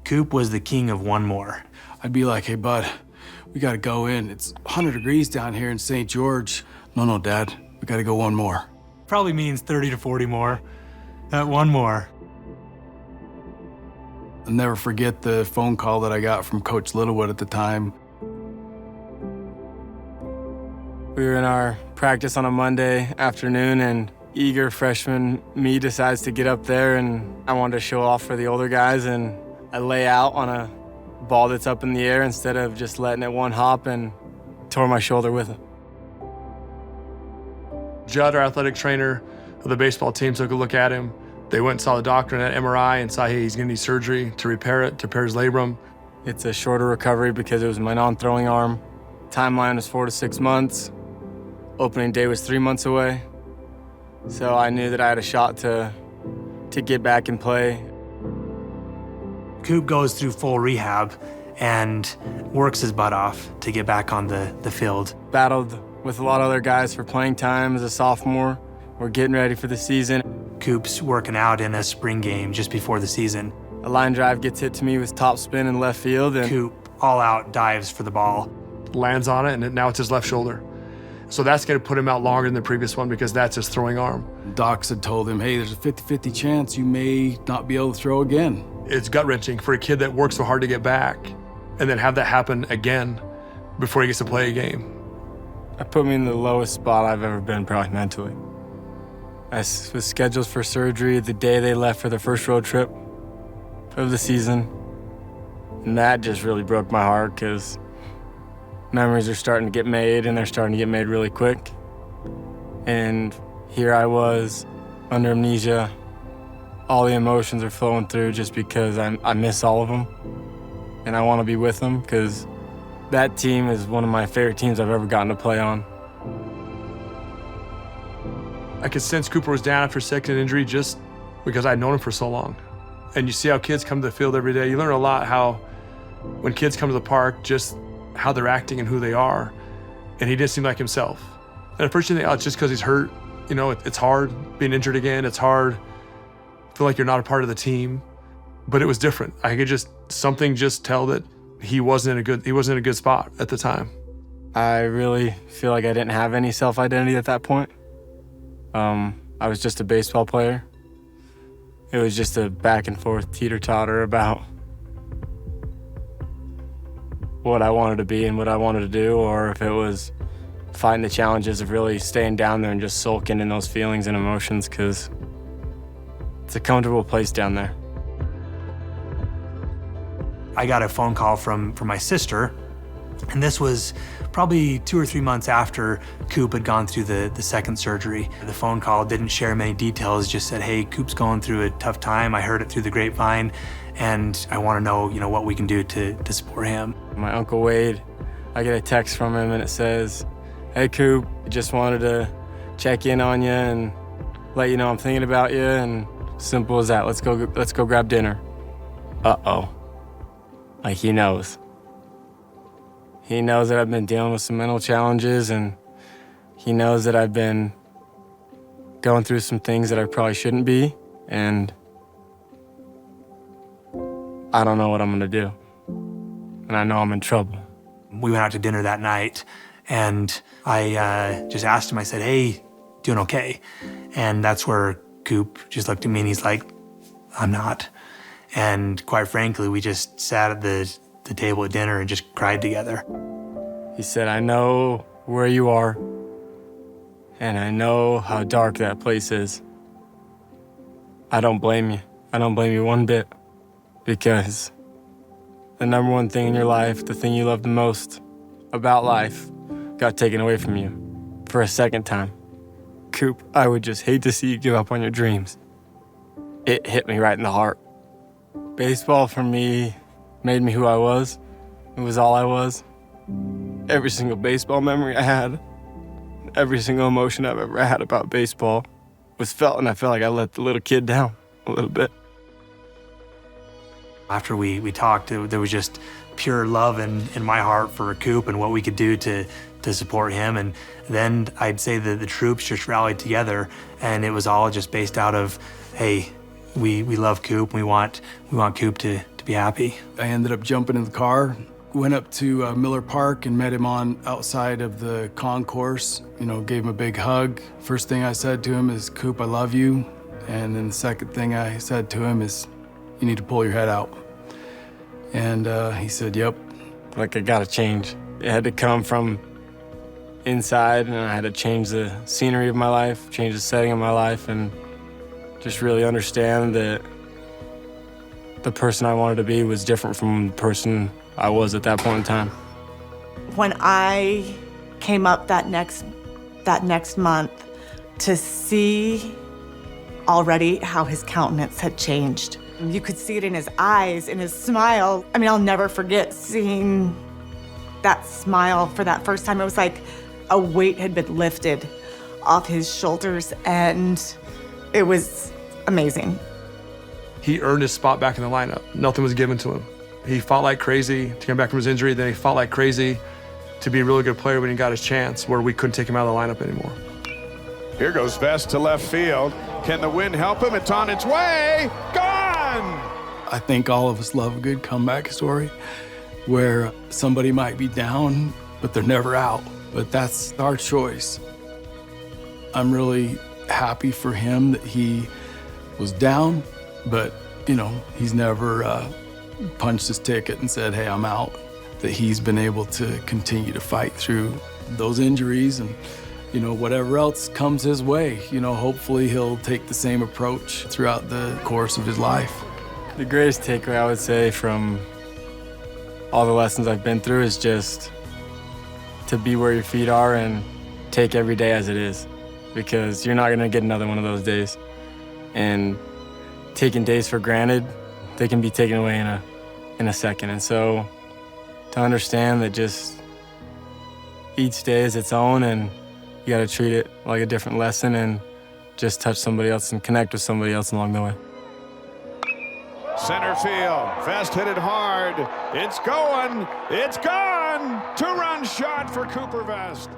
Coop was the king of one more. I'd be like, hey, bud, we gotta go in. It's 100 degrees down here in St. George. No, Dad, we gotta go one more. Probably means 30 to 40 more. That one more. I'll never forget the phone call that I got from Coach Littlewood at the time. We were in our practice on a Monday afternoon, and eager freshman me decides to get up there, and I wanted to show off for the older guys, and I lay out on a ball that's up in the air instead of just letting it one hop, and tore my shoulder with it. Judd, our athletic trainer of the baseball team, took a look at him. They went and saw the doctor and an MRI and saw, hey, he's gonna need surgery to repair it, to repair his labrum. It's a shorter recovery because it was my non-throwing arm. Timeline was 4 to 6 months. Opening day was 3 months away. So I knew that I had a shot to get back and play. Coop goes through full rehab and works his butt off to get back on the field. Battled with a lot of other guys for playing time as a sophomore. We're getting ready for the season. Coop's working out in a spring game just before the season. A line drive gets hit to me with top spin in left field, and Coop all out dives for the ball. Lands on it, and now it's his left shoulder. So that's gonna put him out longer than the previous one because that's his throwing arm. Docs had told him, hey, there's a 50-50 chance you may not be able to throw again. It's gut-wrenching for a kid that worked so hard to get back and then have that happen again before he gets to play a game. It put me in the lowest spot I've ever been, probably mentally. I was scheduled for surgery the day they left for the first road trip of the season. And that just really broke my heart because memories are starting to get made, and they're starting to get made really quick. And here I was, under amnesia. All the emotions are flowing through just because I miss all of them. And I want to be with them because that team is one of my favorite teams I've ever gotten to play on. I could sense Cooper was down after second injury just because I'd known him for so long. And you see how kids come to the field every day. You learn a lot how, when kids come to the park, just how they're acting and who they are. And he didn't seem like himself. And at first you think, oh, it's just because he's hurt. You know, it's hard being injured again. It's hard. Feel like you're not a part of the team. But it was different. I could something tell that he wasn't in a good spot at the time. I really feel like I didn't have any self-identity at that point. I was just a baseball player. It was just a back and forth teeter-totter about what I wanted to be and what I wanted to do, or if it was fighting the challenges of really staying down there and just sulking in those feelings and emotions, because it's a comfortable place down there. I got a phone call from my sister, and this was probably 2 or 3 months after Coop had gone through the second surgery. The phone call didn't share many details, just said, hey, Coop's going through a tough time. I heard it through the grapevine, and I want to know, what we can do to support him. My Uncle Wade, I get a text from him, and it says, hey, Coop, I just wanted to check in on you and let you know I'm thinking about you, and simple as that. Let's go grab dinner. Uh-oh. Like, he knows. He knows that I've been dealing with some mental challenges, and he knows that I've been going through some things that I probably shouldn't be, and I don't know what I'm gonna do. And I know I'm in trouble. We went out to dinner that night, and I just asked him, I said, hey, doing okay? And that's where Coop just looked at me and he's like, I'm not. And quite frankly, we just sat at the table at dinner and just cried together. He said, I know where you are, and I know how dark that place is. I don't blame you. I don't blame you one bit, because the number one thing in your life, the thing you love the most about life, got taken away from you for a second time. Coop, I would just hate to see you give up on your dreams. It hit me right in the heart. Baseball, for me, made me who I was. It was all I was. Every single baseball memory I had, every single emotion I've ever had about baseball was felt, and I felt like I let the little kid down a little bit. After we talked, there was just pure love in my heart for Coop and what we could do to support him. And then I'd say that the troops just rallied together, and it was all just based out of, hey, we love Coop, and we want Coop to be happy. I ended up jumping in the car, went up to Miller Park and met him outside of the concourse, gave him a big hug. First thing I said to him is, "Coop, I love you." And then the second thing I said to him is, "You need to pull your head out." And he said, "Yep." Like, I gotta change. It had to come from inside, and I had to change the scenery of my life, change the setting of my life, and just really understand that the person I wanted to be was different from the person I was at that point in time. When I came up that next month, to see already how his countenance had changed. You could see it in his eyes, in his smile. I mean, I'll never forget seeing that smile for that first time. It was like a weight had been lifted off his shoulders, and it was amazing. He earned his spot back in the lineup. Nothing was given to him. He fought like crazy to come back from his injury, then he fought like crazy to be a really good player when he got his chance, where we couldn't take him out of the lineup anymore. Here goes Vest to left field. Can the wind help him? It's on its way. Gone! I think all of us love a good comeback story where somebody might be down, but they're never out. But that's our choice. I'm really happy for him that he was down, but, he's never punched his ticket and said, "Hey, I'm out." That he's been able to continue to fight through those injuries and, whatever else comes his way. Hopefully he'll take the same approach throughout the course of his life. The greatest takeaway I would say from all the lessons I've been through is just to be where your feet are and take every day as it is, because you're not gonna get another one of those days. And taking days for granted, they can be taken away in a second. And so to understand that just each day is its own, and you gotta treat it like a different lesson and just touch somebody else and connect with somebody else along the way. Center field. Vest hit it hard. It's going. It's gone. Two-run shot for Cooper Vest.